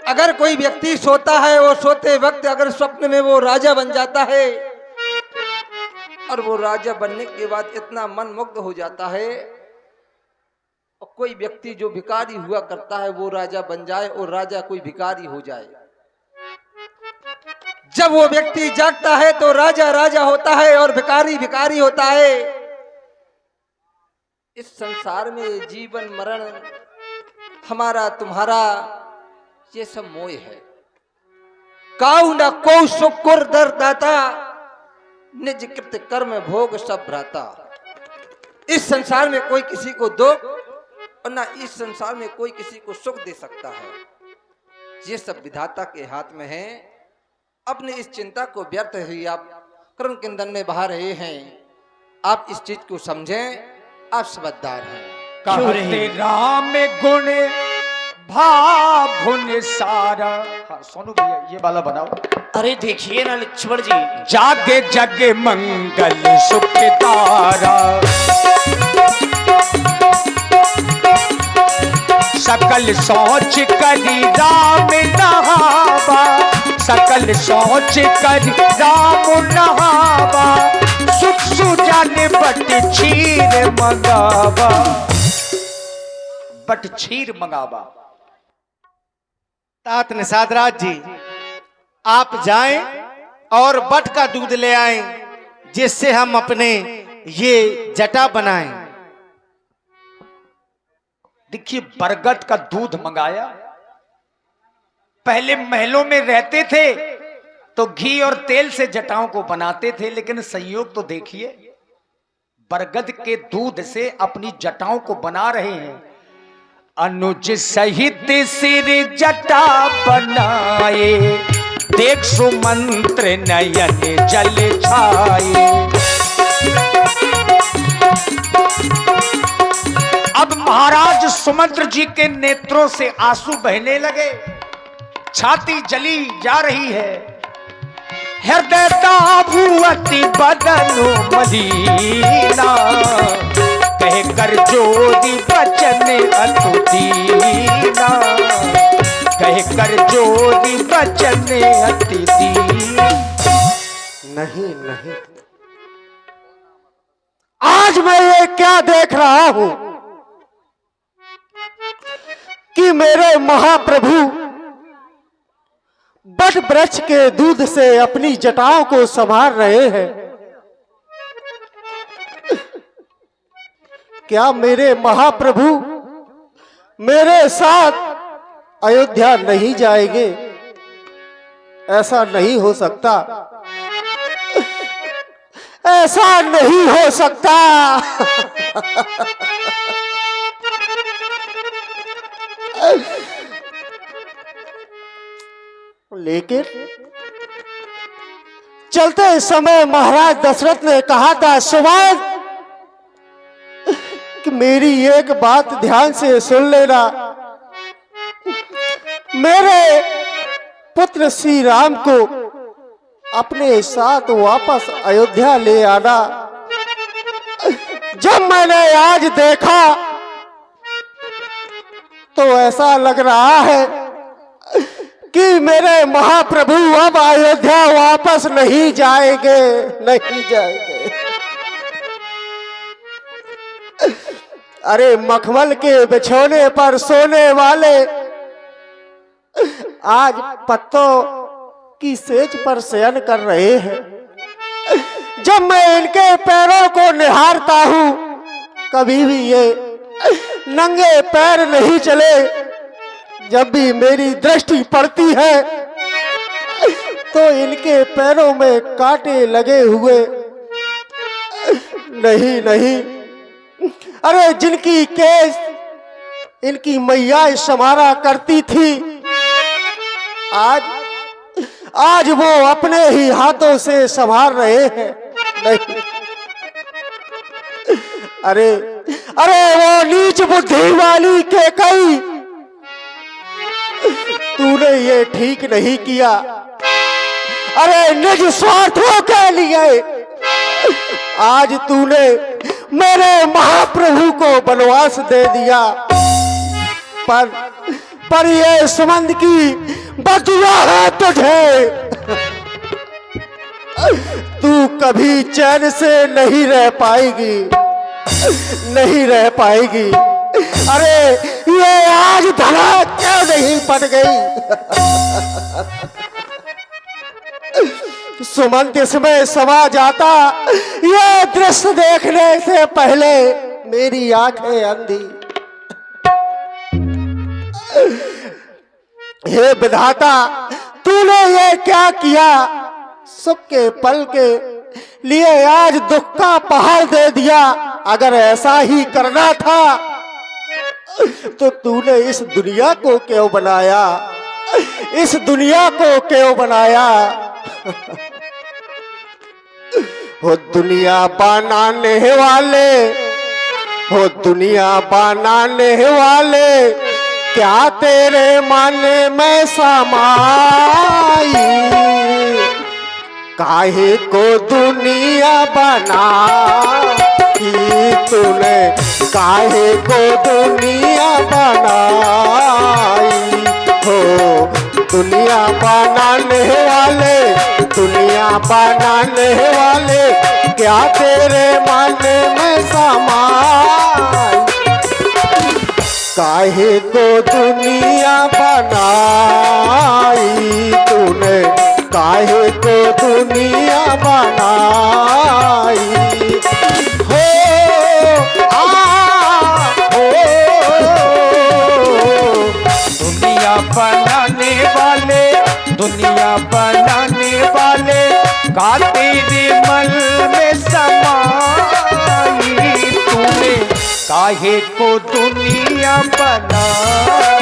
अगर कोई व्यक्ति सोता है और सोते वक्त अगर स्वप्न में वो राजा बन जाता है और वो राजा बनने के बाद इतना मन मुग्ध हो जाता है, और कोई व्यक्ति जो भिखारी हुआ करता है वो राजा बन जाए और राजा कोई भिखारी हो जाए। जब वो व्यक्ति जागता है तो राजा राजा होता है और भिखारी भिखारी होता है। इस संसार में जीवन मरण हमारा तुम्हारा ये सब मोह है। काऊ न को शुक्र दर दाता, निज कृत कर्म भोग सब भ्राता। इस संसार में कोई किसी को दुख और ना इस संसार में कोई किसी को सुख दे सकता है। ये सब विधाता के हाथ में है। अपने इस चिंता को व्यर्थ ही आप कर्म किंदन में बहा रहे हैं। आप इस चीज को समझें, आप समझदार हैं। कहते राम गुण भाभुन सारा। हाँ सोनू भैया ये वाला बनाओ। अरे देखिए ना लक्ष्मण जी, जागे जग मंगल सुखदारा, सकल सोच करी राम नहावा, सकल सोच करी राम नहावा, सुख सुजन बट क्षीर मंगावा, बट क्षीर मंगावा। तात निषाद राज जी, आप जाएं और बट का दूध ले आएं, जिससे हम अपने ये जटा बनाएं। देखिए बरगद का दूध मंगाया। पहले महलों में रहते थे तो घी और तेल से जटाओं को बनाते थे, लेकिन संयोग तो देखिए बरगद के दूध से अपनी जटाओं को बना रहे हैं। अनुज सहित सिर जटा बनाए, देख सुमंत्र नयन जल छाए। अब महाराज सुमंत्र जी के नेत्रों से आंसू बहने लगे, छाती जली जा रही है। हृदय ताभुअति बदनु मदीना, कह कर जोरी बचन अतुदीना, कह कर जोरी बचन अतुदीना। नहीं नहीं, आज मैं ये क्या देख रहा हूं कि मेरे महाप्रभु बट वृक्ष के दूध से अपनी जटाओं को संभाल रहे हैं। क्या मेरे महाप्रभु मेरे साथ अयोध्या नहीं जाएंगे? ऐसा नहीं हो सकता, ऐसा नहीं हो सकता। लेकिन चलते समय महाराज दशरथ ने कहा था, सुबाद कि मेरी एक बात ध्यान से सुन लेना, मेरे पुत्र श्री राम को अपने साथ वापस अयोध्या ले आना। जब मैंने आज देखा तो ऐसा लग रहा है कि मेरे महाप्रभु अब अयोध्या वापस नहीं जाएंगे, नहीं जाएंगे। अरे मखमल के बिछोने पर सोने वाले आज पत्तों की सेज पर शयन कर रहे हैं। जब मैं इनके पैरों को निहारता हूं, कभी भी ये नंगे पैर नहीं चले। जब भी मेरी दृष्टि पड़ती है तो इनके पैरों में कांटे लगे हुए। नहीं नहीं, अरे जिनकी केस इनकी मैया समारा करती थी, आज वो अपने ही हाथों से संभाल रहे हैं। नहीं, अरे अरे वो नीच बुद्धि वाली कैकई, तूने ये ठीक नहीं किया। अरे निज स्वार्थों के लिए आज तूने मेरे महाप्रभु को वनवास दे दिया। पर पर ये सुमंत की बदुआ है तुझे। तू कभी चैन से नहीं रह पाएगी, नहीं रह पाएगी। अरे ये आज भला क्यों नहीं पट गई। सुमंत इसमें समा जाता, ये दृश्य देखने से पहले मेरी आंखें अंधी। हे विधाता, तूने ये क्या किया। सुख के पल के लिए आज दुख का पहाड़ दे दिया। अगर ऐसा ही करना था तो तूने इस दुनिया को क्यों बनाया, इस दुनिया को क्यों बनाया। हो दुनिया बनाने वाले, हो दुनिया बनाने वाले, क्या तेरे मन में समाई। काहे को दुनिया बनाई तूने, काहे को दुनिया बनाई। हो दुनिया बनाने वाले, दुनिया बनाने वाले, क्या तेरे मन में समाई। काहे को दुनिया बनाई तूने, काहे को दुनिया बनाई। हो दुनिया बनाने वाले, दुनिया बनाने वाले, का तेरे मन में समाई। तूने काहे को दुनिया बनाई,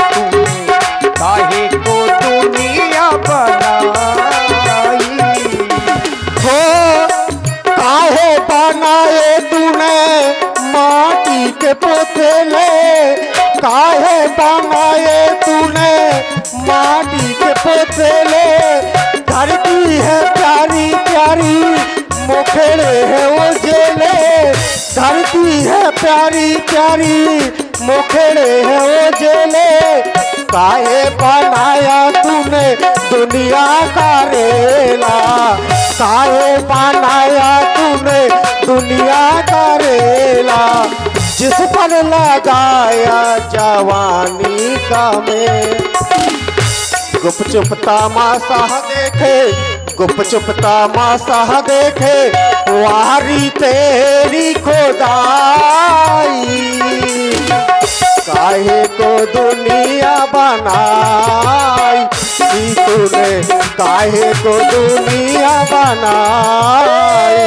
तूने काहे को दुनिया बनाई। हो काहे बनाए तूने माटी के पुतले, काहे बनाए तूने माटी के पुतले। धरती है प्यारी प्यारी, मुखड़े है उजले। धरती है प्यारी प्यारी, मुखड़े है उजले। काहे बनाया तूने दुनिया का रेला, काहे बनाया तूने दुनिया का रेला। जिस पर लगाया जवानी का मेल, गुपचुप तमाशा देखे, गुपचुप तमाशा देखे, वारी तेरी खुदाई। काहे को दुनिया बनाई तूने, काहे को दुनिया बनाई।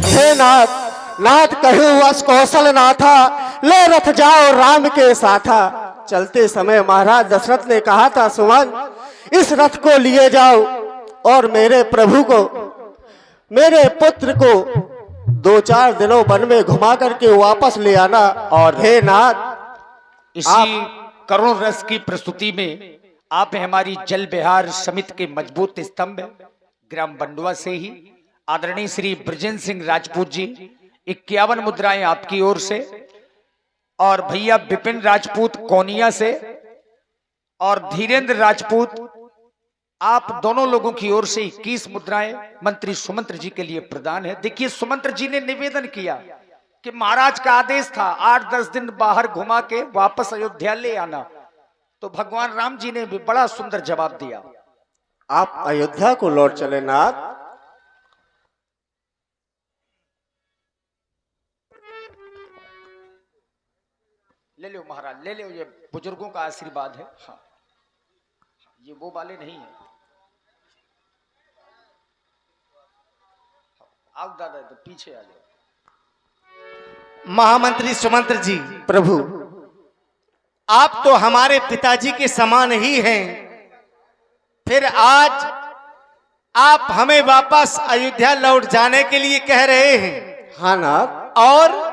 हे नाथ, नाथ कहूँ वस कौशल नाथा, ले रथ जाओ राम के साथा। चलते समय महाराज दशरथ ने कहा था, सुमंत इस रथ को लिए जाओ और मेरे प्रभु को, मेरे पुत्र को 2-4 दिनों वन में घुमा करके वापस ले आना। और हे नाथ, इसी करुण रस की प्रस्तुति में आप हैं हमारी जल बिहार समिति के मजबूत स्तंभ ग्राम बंडुआ से ही आदरणीय श्री ब्रजेंद्र सिंह राजपूत जी 51 मुद्राएं आपकी ओर से, और भैया विपिन राजपूत कोनिया से, और धीरेन्द्र राजपूत आप दोनों लोगों की ओर से 21 मुद्राएं मंत्री सुमंत्र जी के लिए प्रदान है। देखिए, सुमंत्र जी ने निवेदन किया कि महाराज का आदेश था 8-10 दिन बाहर घुमा के वापस अयोध्या ले आना, तो भगवान राम जी ने भी बड़ा सुंदर जवाब दिया। आप अयोध्या को लौट चले नाथ। ले लो महाराज, ले लो, ये बुजुर्गों का आशीर्वाद है। हाँ, ये वो वाले नहीं है। आओ दादा, तो पीछे आ जाओ। महामंत्री सुमंत्र जी, प्रभु आप तो हमारे पिताजी के समान ही हैं, फिर आज आप हमें वापस अयोध्या लौट जाने के लिए कह रहे हैं। हाँ नाथ, और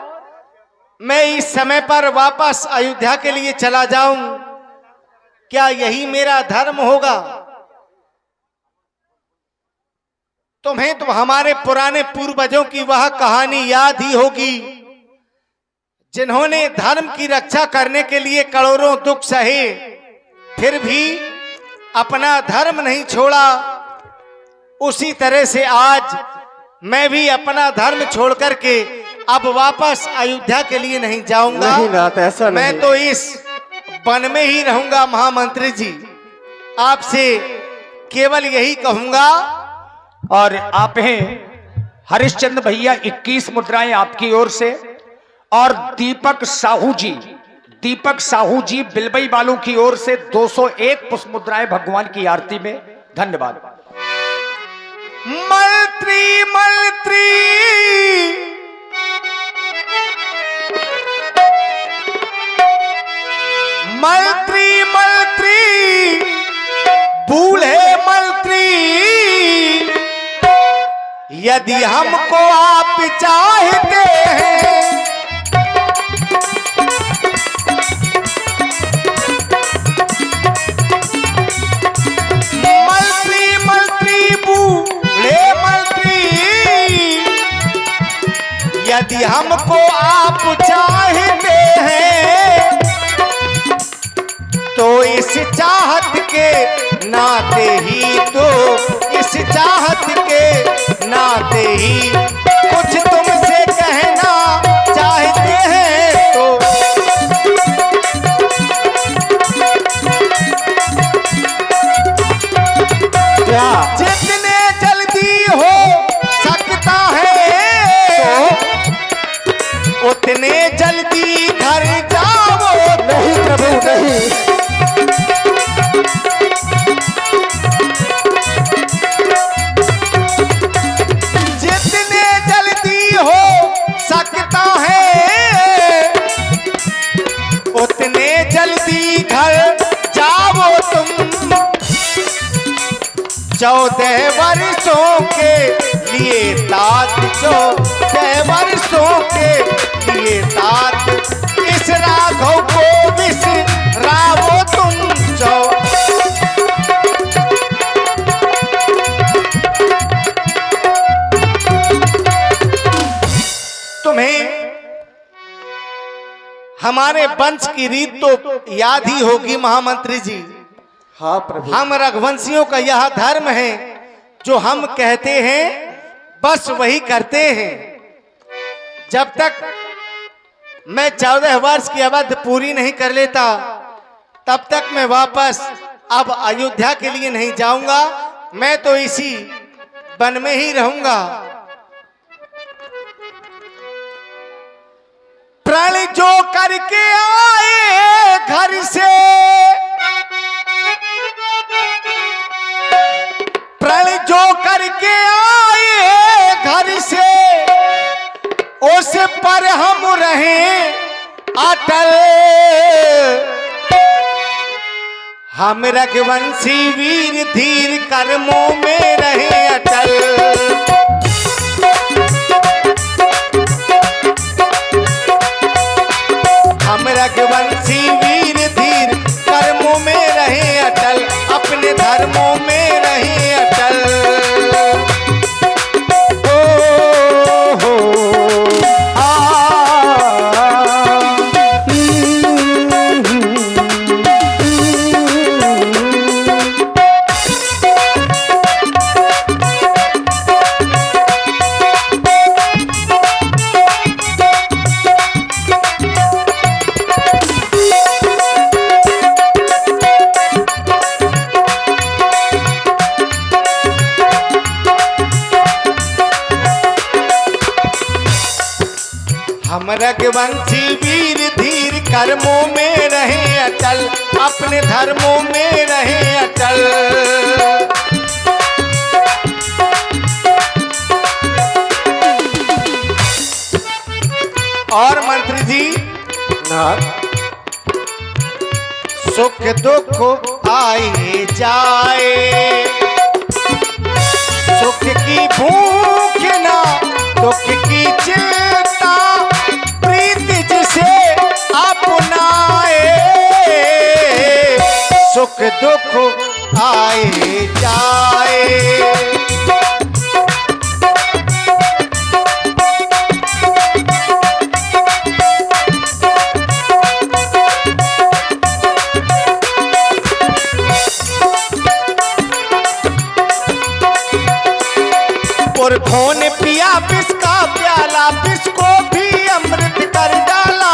मैं इस समय पर वापस अयोध्या के लिए चला जाऊं, क्या यही मेरा धर्म होगा? तुम्हें तो हमारे पुराने पूर्वजों की वह कहानी याद ही होगी जिन्होंने धर्म की रक्षा करने के लिए करोड़ों दुख सहे, फिर भी अपना धर्म नहीं छोड़ा, उसी तरह से आज मैं भी अपना धर्म छोड़ करके अब वापस अयोध्या के लिए नहीं जाऊंगा। नहीं नाथ, ऐसा नहीं। मैं तो इस वन में ही रहूंगा। महामंत्री जी, आपसे केवल यही कहूंगा। और आप हैं हरिश्चंद्र भैया, 21 मुद्राएं आपकी ओर से। और दीपक साहू जी बिलबई वालों की ओर से 201 पुष्प मुद्राएं भगवान की आरती में। धन्यवाद। मंत्री मंत्री मंत्री मंत्री बूढ़े मंत्री, यदि हमको आप चाहते हैं, मंत्री मंत्री बूढ़े मंत्री, यदि हमको आप चाहते हैं, तो इस चाहत के नाते ही, तो इस चाहत के नाते ही कुछ तुमसे कहना चाहते हैं। तो क्या? जितने जल्दी हो सकता है, तो उतने जल्दी घर जाओ। नहीं प्रभु नहीं। जितने जल्दी हो सकता है, उतने जल्दी घर जाओ तुम। 14 वर्षों के लिए तात, 14 वर्षों के लिए तात, इस राघव को विसराओ तुम। तुम्हें हमारे वंश की रीत तो याद ही होगी महामंत्री जी। हाँ प्रभु। हम रघुवंशियों का यह धर्म है, जो हम कहते हैं बस वही करते हैं। जब तक मैं 14 वर्ष की अवधि पूरी नहीं कर लेता, तब तक मैं वापस अब अयोध्या के लिए नहीं जाऊंगा। मैं तो इसी वन में ही रहूंगा। प्रण जो करके आए घर से, प्रण जो करके आए घर से, उस पर हम रहे अटल। हम रघुवंशी वीर धीर कर्मों में रहे अटल। हम रघुवंशी वीर धीर कर्मों में रहे अटल, अपने धर्मों में रहे अटल। ओ हो हम रघुवंशी वीर धीर कर्मों में रहे अटल, अपने धर्मों में रहे अटल। और मंत्री जी, नाथ सुख दुख आए जाए, सुख की भूख ना दुख की चिंता, प्रीति जिसे अपनाए, सुख दुख आए जाए। विष को भी अमृत कर डाला,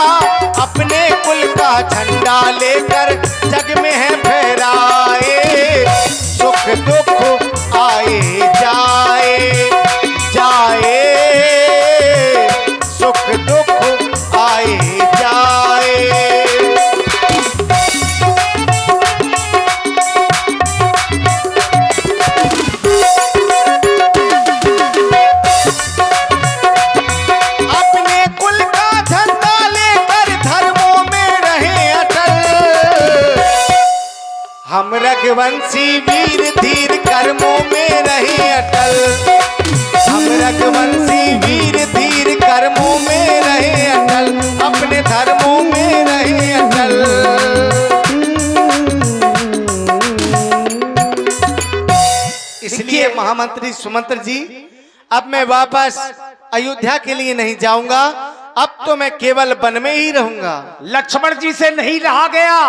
अपने कुल का झंडा लेकर जग में है फहराए। सुख दुख आए जाए जाए, सुख दुख आए जाए। अपने कुल का झंडा लेकर धर्मों में रहे अटल, हम रघुवंशी वीर धीर कर्मों में रहे अटल, हम रघुवंशी वीर धीर कर्मों में रहे अटल, अपने धर्मों में रहे अटल। इसलिए महामंत्री सुमंत्र जी, अब मैं वापस अयोध्या के लिए नहीं जाऊंगा, अब तो मैं केवल वन में ही रहूंगा। लक्ष्मण जी से नहीं रहा गया।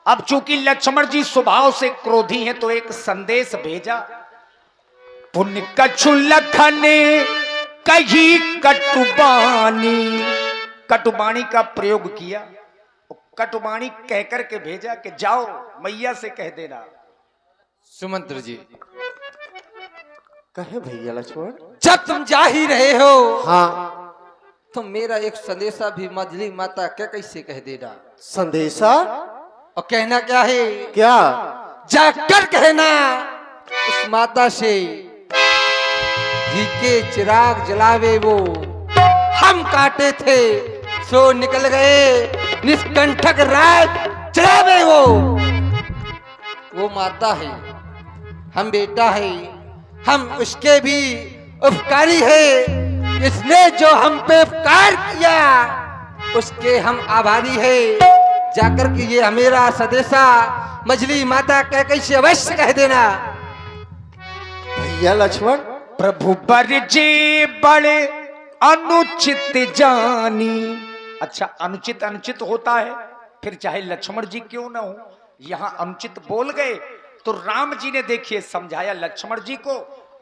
अब चूंकि लक्ष्मण जी स्वभाव से क्रोधी हैं तो एक संदेश भेजा। पुण्य कछु लखन कही कटुबानी, कटुबानी का प्रयोग किया। कटुबानी कहकर के भेजा कि जाओ मैया से कह देना। सुमंत्र जी, कहे भैया लक्ष्मण। जब तुम जा ही रहे हो हाँ, तो मेरा एक संदेशा भी मजली माता क्या कैसे कह देना। संदेशा? और कहना क्या है? क्या? जाकर कहना उस माता से, घी के चिराग जलावे वो हम काटे थे, सो निकल गए निष्कंठक रात चलावे वो माता है, हम बेटा है, हम उसके भी उपकारी है। इसने जो हम पे उपकार किया उसके हम आभारी है। जाकर के ये मेरा सदेशा मजली माता कह कैसे अवश्य कह देना। भैया लक्ष्मण, प्रभु बरजे बड़े अनुचित जानी। अच्छा, अनुचित अनुचित होता है, फिर चाहे लक्ष्मण जी क्यों ना हो, यहां अनुचित बोल गए तो राम जी ने देखिए समझाया लक्ष्मण जी को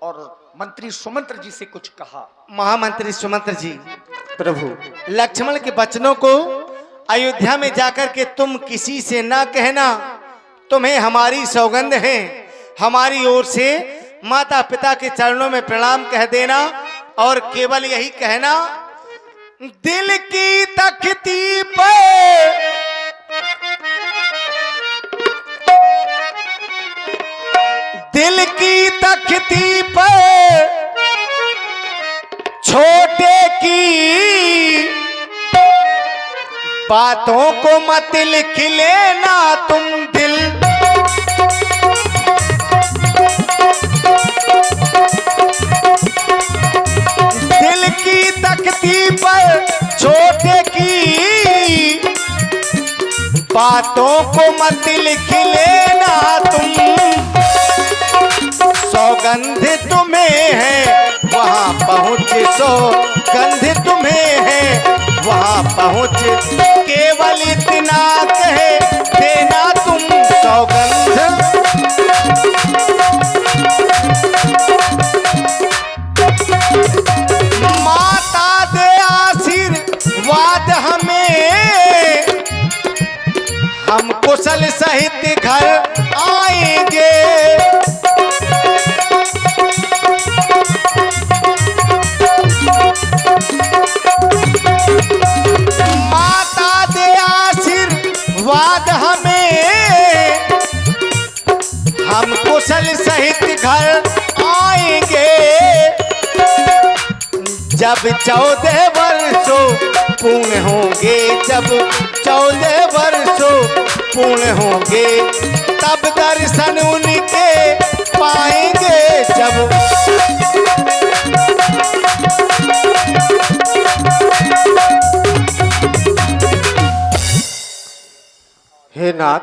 और मंत्री सुमंत्र जी से कुछ कहा। महामंत्री सुमंत्र जी, प्रभु लक्ष्मण के वचनों को अयोध्या में जाकर के तुम किसी से ना कहना, तुम्हें हमारी सौगंध है। हमारी ओर से माता पिता के चरणों में प्रणाम कह देना और केवल यही कहना, दिल की तख्ती पर दिल की तख्ती पर छोटे की बातों को मत लिख लेना तुम दिल। दिल की तख्ती पर छोटे की बातों को मत लिख लेना तुम। सौगंध तुम्हें है वहां पहुंच, सौगंध तुम्हें है वहां पहुंच, केवल इतना कहे देना तुम सौगंध। माता दे आशीर्वाद हमें, हम कुशल सहित घर आएंगे। माता दे आशीर्वाद हमें, हम कुशल सहित घर आएंगे। जब 14 वर्षों पूर्ण होंगे, जब 14 वर्षों पूर्ण होंगे, तब दर्शन उनके पाएंगे। जब हे नाथ,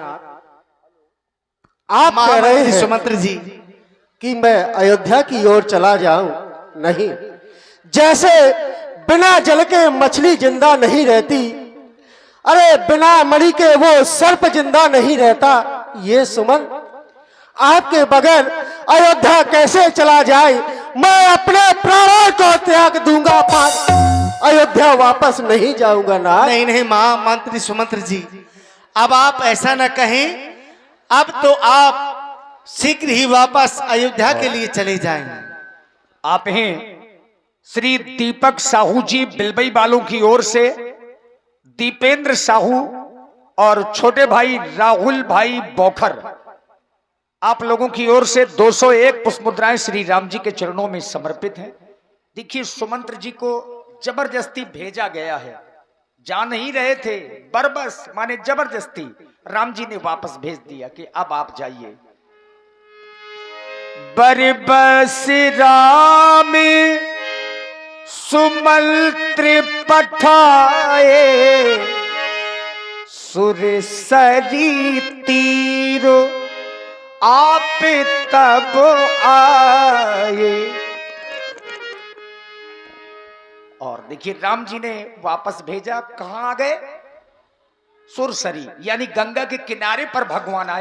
आप कह रहे हैं सुमंत्र जी कि मैं अयोध्या की ओर चला जाऊं? नहीं, जैसे बिना जल के मछली जिंदा नहीं रहती, अरे बिना मणि के वो सर्प जिंदा नहीं रहता। ये सुमन, आपके बगैर अयोध्या कैसे चला जाए? मैं अपने प्राणों को त्याग दूंगा। अयोध्या वापस नहीं जाऊंगा नाथ। नहीं नहीं महामंत्री सुमंत्र जी, अब आप ऐसा न कहें, अब तो आप शीघ्र ही वापस अयोध्या के लिए चले जाएं। आप हैं श्री दीपक साहू जी बिलबई वालों की ओर से दीपेंद्र साहू और छोटे भाई राहुल भाई बौखर, आप लोगों की ओर से 201 पुष्प मुद्राएं श्री राम जी के चरणों में समर्पित हैं। देखिए, सुमंत्र जी को जबरदस्ती भेजा गया है, जा नहीं रहे थे, बरबस माने जबरदस्ती राम जी ने वापस भेज दिया कि अब आप जाइए। बरबस राम सुमंत्र पठाए, सुरसरी तीरो आप तब आए। और देखिए, राम जी ने वापस भेजा, कहां आ गए? सुरसरी यानी गंगा के किनारे पर भगवान आए।